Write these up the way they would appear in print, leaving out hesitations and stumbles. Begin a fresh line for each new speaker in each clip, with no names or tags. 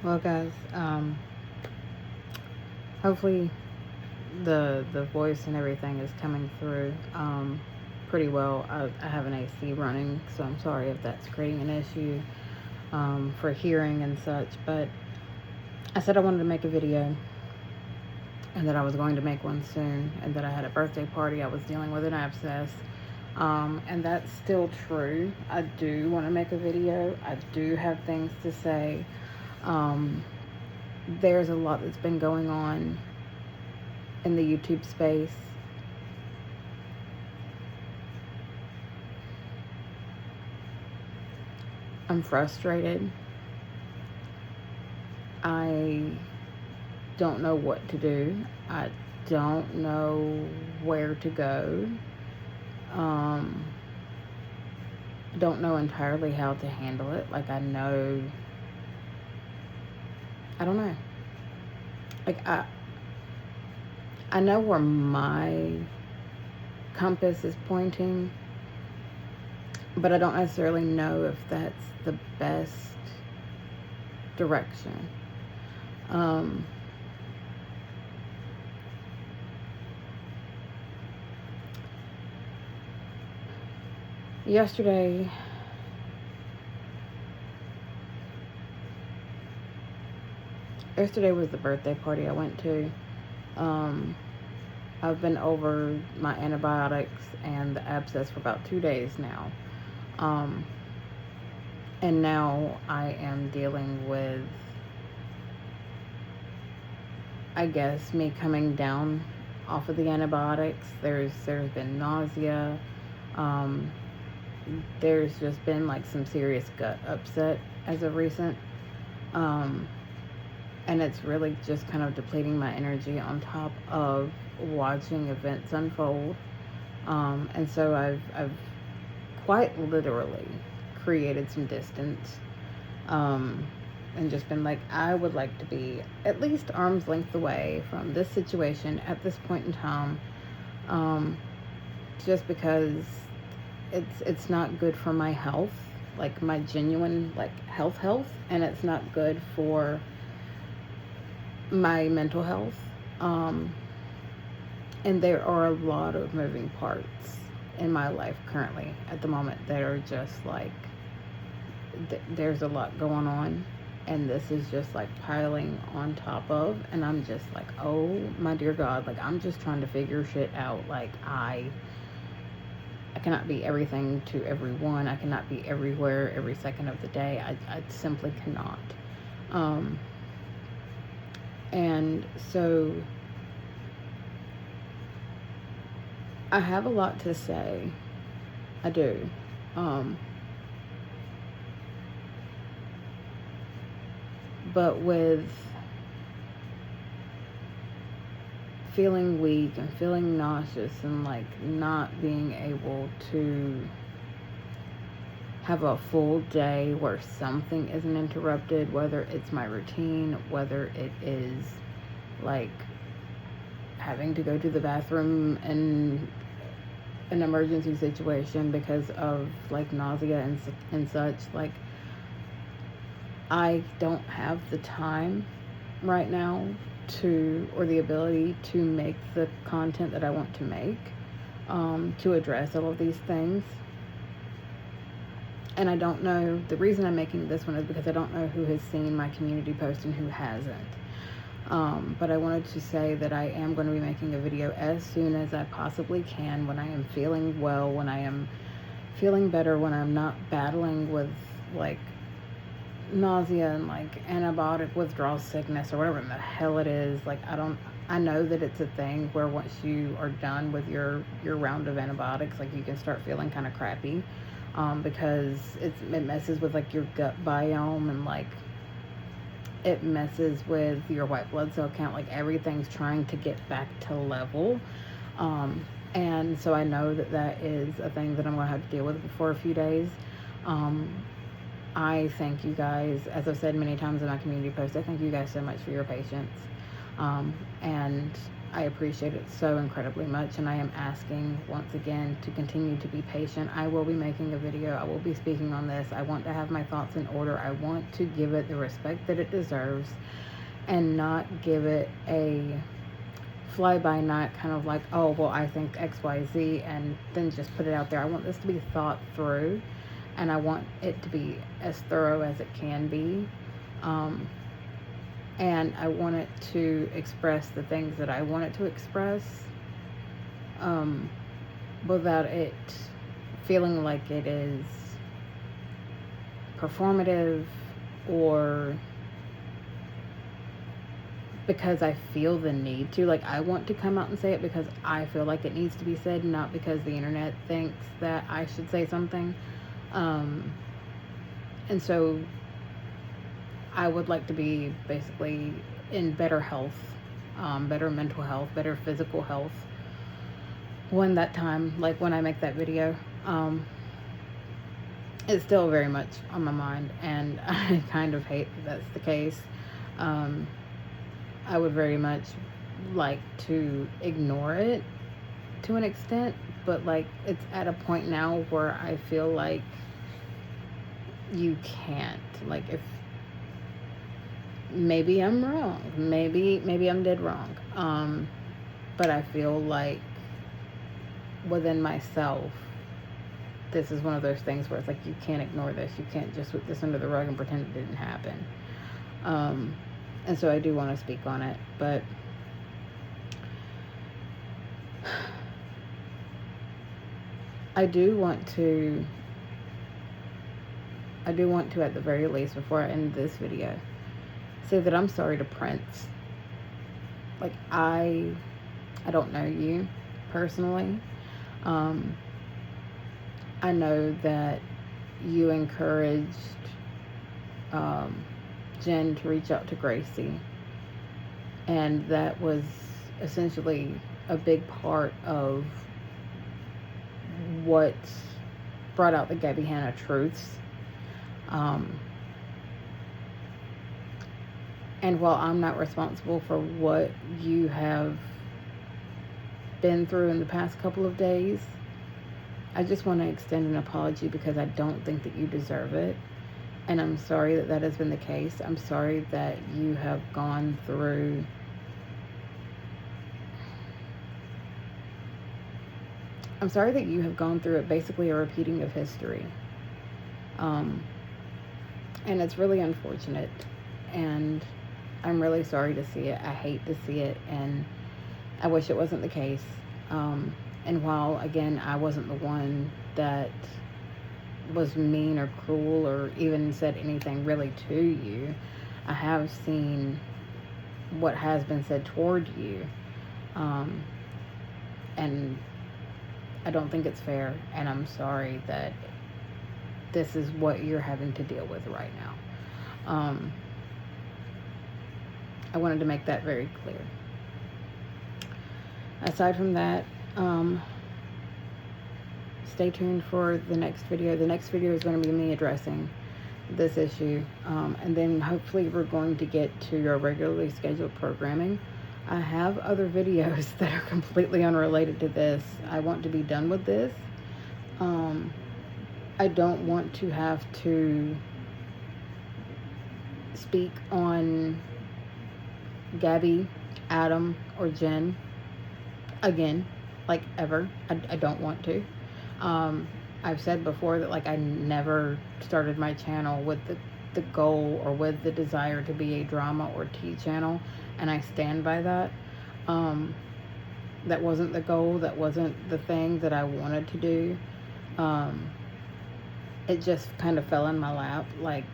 Well, guys, hopefully the voice and everything is coming through pretty well. I have an AC running, so I'm sorry if that's creating an issue for hearing and such. But I said I wanted to make a video, and that I was going to make one soon, and that I had a birthday party. I was dealing with an abscess. And that's still true. I do want to make a video. I do have things to say. Um, there's a lot that's been going on in the YouTube space. I'm frustrated. I don't know what to do. I don't know where to go. Um, don't know entirely how to handle it. Like, I don't know. Like, I know where my compass is pointing, but I don't necessarily know if that's the best direction. Yesterday, was the birthday party I went to. I've been over my antibiotics and the abscess for about 2 days now. And now I am dealing with, I guess, me coming down off of the antibiotics. There's been nausea. There's just been like some serious gut upset as of recent. And it's really just kind of depleting my energy on top of watching events unfold. And so I've quite literally created some distance. And just been like, I would like to be at least arm's length away from this situation at this point in time. Just because it's not good for my health, like my genuine like health, and it's not good for my mental health. And there are a lot of moving parts in my life currently at the moment that are just like, there's a lot going on, and this is just like piling on top of, and I'm just like, oh my dear God, like I'm just trying to figure shit out. Like I cannot be everything to everyone. I cannot be everywhere every second of the day. I simply cannot. And so I have a lot to say. I do. But with feeling weak and feeling nauseous and like not being able to have a full day where something isn't interrupted, whether it's my routine, whether it is like having to go to the bathroom in an emergency situation because of like nausea and such, like I don't have the time right now or the ability to make the content that I want to make, to address all of these things. And I don't know, the reason I'm making this one is because I don't know who has seen my community post and who hasn't. But I wanted to say that I am going to be making a video as soon as I possibly can, when I am feeling well, when I am feeling better, when I'm not battling with like nausea and like antibiotic withdrawal sickness or whatever the hell it is. Like I know that it's a thing where once you are done with your round of antibiotics, like you can start feeling kind of crappy, because it messes with like your gut biome, and like it messes with your white blood cell count. Like everything's trying to get back to level. And so I know that is a thing that I'm going to have to deal with for a few days. I thank you guys, as I've said many times in my community post, I thank you guys so much for your patience. And I appreciate it so incredibly much, and I am asking once again to continue to be patient. I will be making a video. I will be speaking on this. I want to have my thoughts in order. I want to give it the respect that it deserves and not give it a fly-by-night kind of like, oh, well, I think XYZ, and then just put it out there. I want this to be thought through, and I want it to be as thorough as it can be. And I want it to express the things that I want it to express, without it feeling like it is performative, or because I feel the need to. Like, I want to come out and say it because I feel like it needs to be said, not because the internet thinks that I should say something. And so I would like to be basically in better health, better mental health, better physical health when that time, like when I make that video. It's still very much on my mind, and I kind of hate that that's the case. I would very much like to ignore it to an extent, but like it's at a point now where I feel like you can't. Like, if maybe I'm wrong, maybe I'm dead wrong, but I feel like within myself, this is one of those things where it's like, you can't ignore this. You can't just sweep this under the rug and pretend it didn't happen. And so I do want to speak on it, but I do want to at the very least, before I end this video, say that I'm sorry to Prince. Like, I don't know you personally. I know that you encouraged Jen to reach out to Gracie, and that was essentially a big part of what brought out the Gabby Hanna truths. And while I'm not responsible for what you have been through in the past couple of days, I just want to extend an apology, because I don't think that you deserve it. And I'm sorry that that has been the case. I'm sorry that you have gone through it, basically a repeating of history. And it's really unfortunate, and I'm really sorry to see it. I hate to see it, and I wish it wasn't the case. And while, again, I wasn't the one that was mean or cruel or even said anything really to you, I have seen what has been said toward you, and I don't think it's fair, and I'm sorry that this is what you're having to deal with right now. I wanted to make that very clear. Aside from that, stay tuned for the next video. The next video is going to be me addressing this issue, and then hopefully we're going to get to your regularly scheduled programming. I have other videos that are completely unrelated to this. I want to be done with this. I don't want to have to speak on Gabby, Adam, or Jen again, like, ever. I don't want to. I've said before that, like, I never started my channel with the goal or with the desire to be a drama or tea channel, and I stand by that. That wasn't the goal. That wasn't the thing that I wanted to do. It just kind of fell in my lap. Like,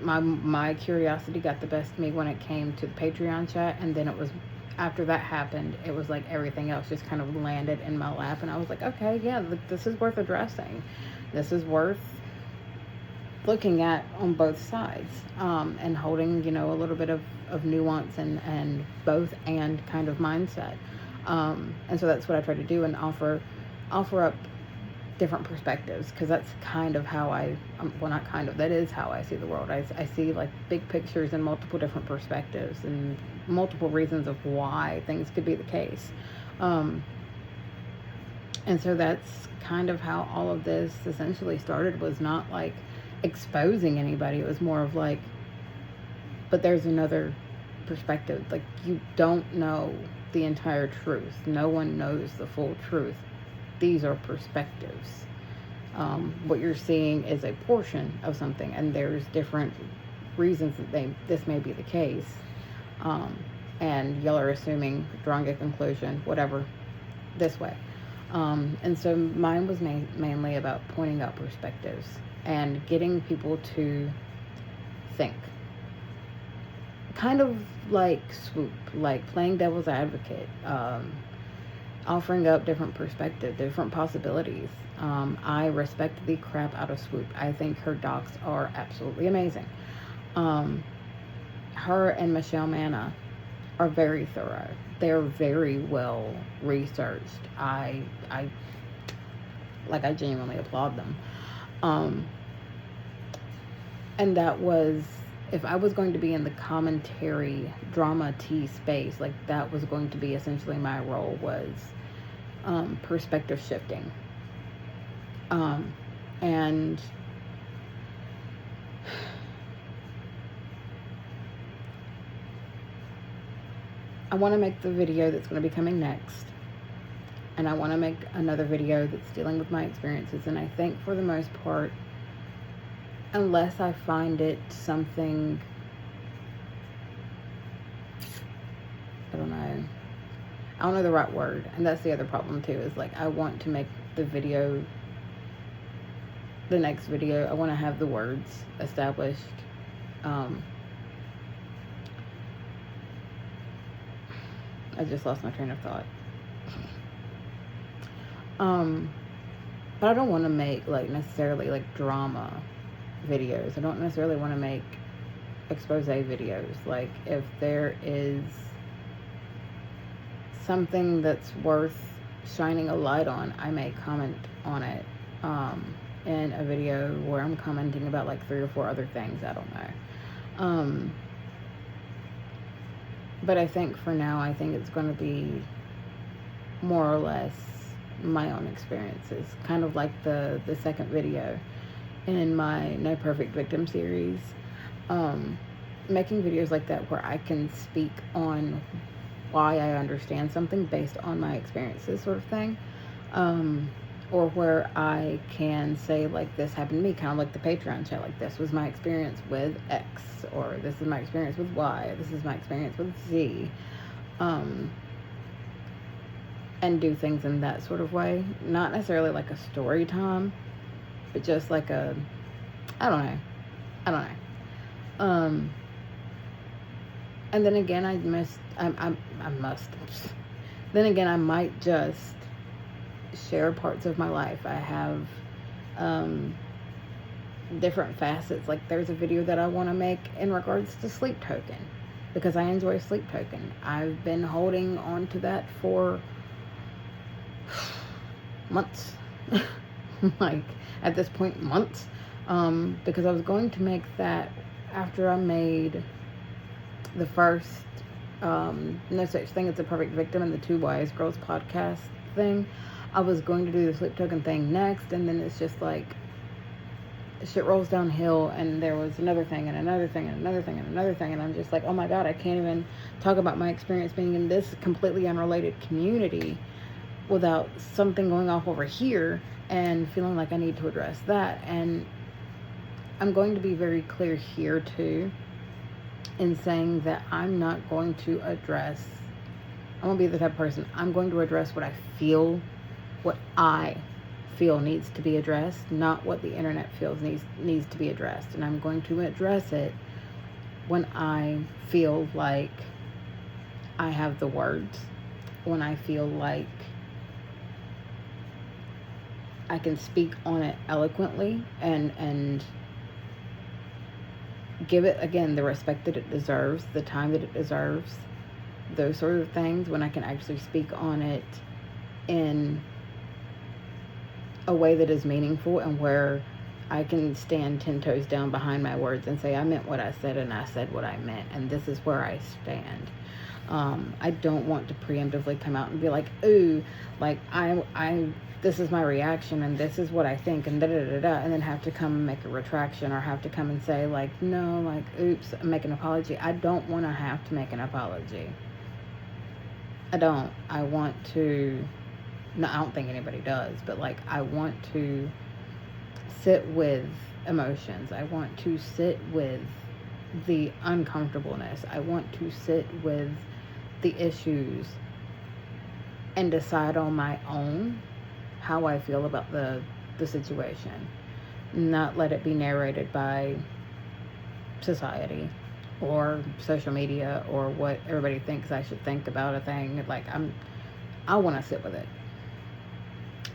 my curiosity got the best of me when it came to the Patreon chat, and then it was, after that happened, it was like everything else just kind of landed in my lap, and I was like, okay, yeah, this is worth addressing. This is worth looking at on both sides, and holding, you know, a little bit of nuance and both and kind of mindset. And so that's what I try to do, and offer up different perspectives, because that's kind of how well, not kind of, that is how I see the world. I see like big pictures and multiple different perspectives and multiple reasons of why things could be the case. And so that's kind of how all of this essentially started, was not like exposing anybody. It was more of like, but there's another perspective. Like, you don't know the entire truth. No one knows the full truth. These are perspectives. What you're seeing is a portion of something, and there's different reasons that this may be the case. And y'all are assuming, drawing a conclusion, whatever, this way. And so mine was mainly about pointing out perspectives and getting people to think. Kind of like Swoop, like playing devil's advocate, offering up different perspectives, different possibilities. I respect the crap out of Swoop. I think her docs are absolutely amazing. Her and Michelle Manna are very thorough. They're very well researched. I genuinely applaud them. And that was, if I was going to be in the commentary drama tea space, like that was going to be essentially my role, was perspective shifting. And I want to make the video that's going to be coming next, and I want to make another video that's dealing with my experiences. And I think for the most part, unless I find it something, I don't know the right word, and that's the other problem too, is like, I want to make the next video, I want to have the words established. I just lost my train of thought. But I don't want to make like necessarily like drama videos. I don't necessarily want to make expose videos. Like, if there is something that's worth shining a light on, I may comment on it in a video where I'm commenting about like 3 or 4 other things. I don't know. But I think for now, I think it's going to be more or less my own experiences, kind of like the second video in my No Perfect Victim series. Making videos like that where I can speak on why I understand something based on my experiences, sort of thing. Or where I can say, like, this happened to me, kind of like the Patreon chat, like, this was my experience with X, or this is my experience with Y, this is my experience with Z. And do things in that sort of way. Not necessarily like a story time, but just like a, I don't know. And then again, I might just share parts of my life. I have different facets. Like, there's a video that I want to make in regards to Sleep Token, because I enjoy Sleep Token. I've been holding on to that for months. Like, at this point, months. Because I was going to make that after I made the first No Such Thing as a Perfect Victim and the Two Wise Girls podcast thing. I was going to do the Sleep Token thing next, and then it's just like shit rolls downhill, and there was another thing and another thing and another thing and another thing, and I'm just like, oh my god, I can't even talk about my experience being in this completely unrelated community without something going off over here and feeling like I need to address that. And I'm going to be very clear here too in saying that I'm not going to address, I'm going to be the type of person, I'm going to address what I feel needs to be addressed, not what the internet feels needs to be addressed. And I'm going to address it when I feel like I have the words, when I feel like I can speak on it eloquently and give it, again, the respect that it deserves, the time that it deserves, those sort of things, when I can actually speak on it in a way that is meaningful and where I can stand 10 toes down behind my words and say I meant what I said and I said what I meant, and this is where I stand. I don't want to preemptively come out and be like, ooh, like I this is my reaction and this is what I think and and then have to come and make a retraction, or have to come and say like, no, like, oops, make an apology. I don't want to have to make an apology. I don't. I want to, no, I don't think anybody does, but like, I want to sit with emotions. I want to sit with the uncomfortableness. I want to sit with the issues and decide on my own how I feel about the situation. Not let it be narrated by society or social media or what everybody thinks I should think about a thing. Like, I want to sit with it.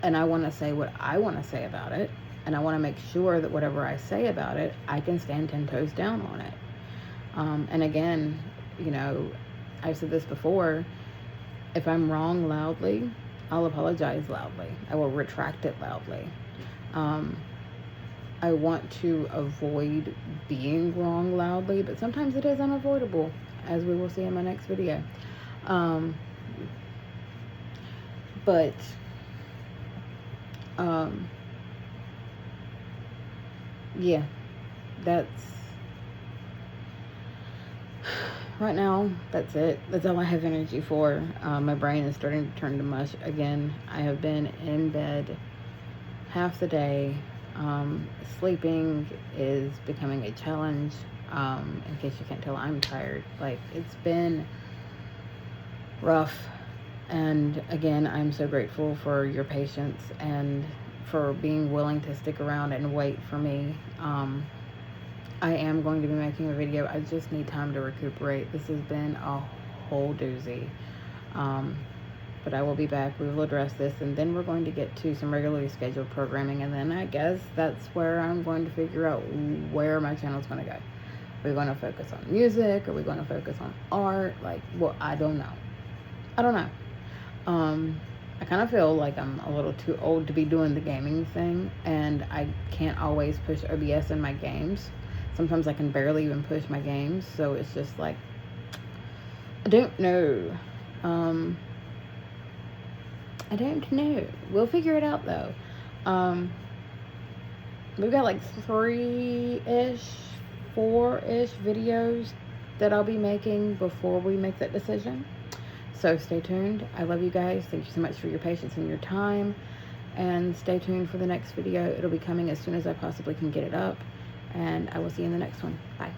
And I want to say what I want to say about it. And I want to make sure that whatever I say about it, I can stand 10 toes down on it. And again, you know, I've said this before, if I'm wrong loudly, I'll apologize loudly. I will retract it loudly. I want to avoid being wrong loudly, but sometimes it is unavoidable, as we will see in my next video. Yeah, that's, right now, that's it. That's all I have energy for. My brain is starting to turn to mush again. I have been in bed half the day. Sleeping is becoming a challenge. In case you can't tell, I'm tired. Like, it's been rough. And again, I'm so grateful for your patience and for being willing to stick around and wait for me. I am going to be making a video. I just need time to recuperate. This has been a whole doozy. But I will be back. We will address this, and then we're going to get to some regularly scheduled programming, and then I guess that's where I'm going to figure out where my channel is going to go. Are we going to focus on music? Are we going to focus on art? Like, well, I don't know. I don't know. I kind of feel like I'm a little too old to be doing the gaming thing, and I can't always push OBS in my games. Sometimes I can barely even push my games, so it's just like, I don't know. I don't know. We'll figure it out, though. We've got like 3-ish, 4-ish videos that I'll be making before we make that decision. So stay tuned. I love you guys. Thank you so much for your patience and your time. And stay tuned for the next video. It'll be coming as soon as I possibly can get it up. And I will see you in the next one. Bye.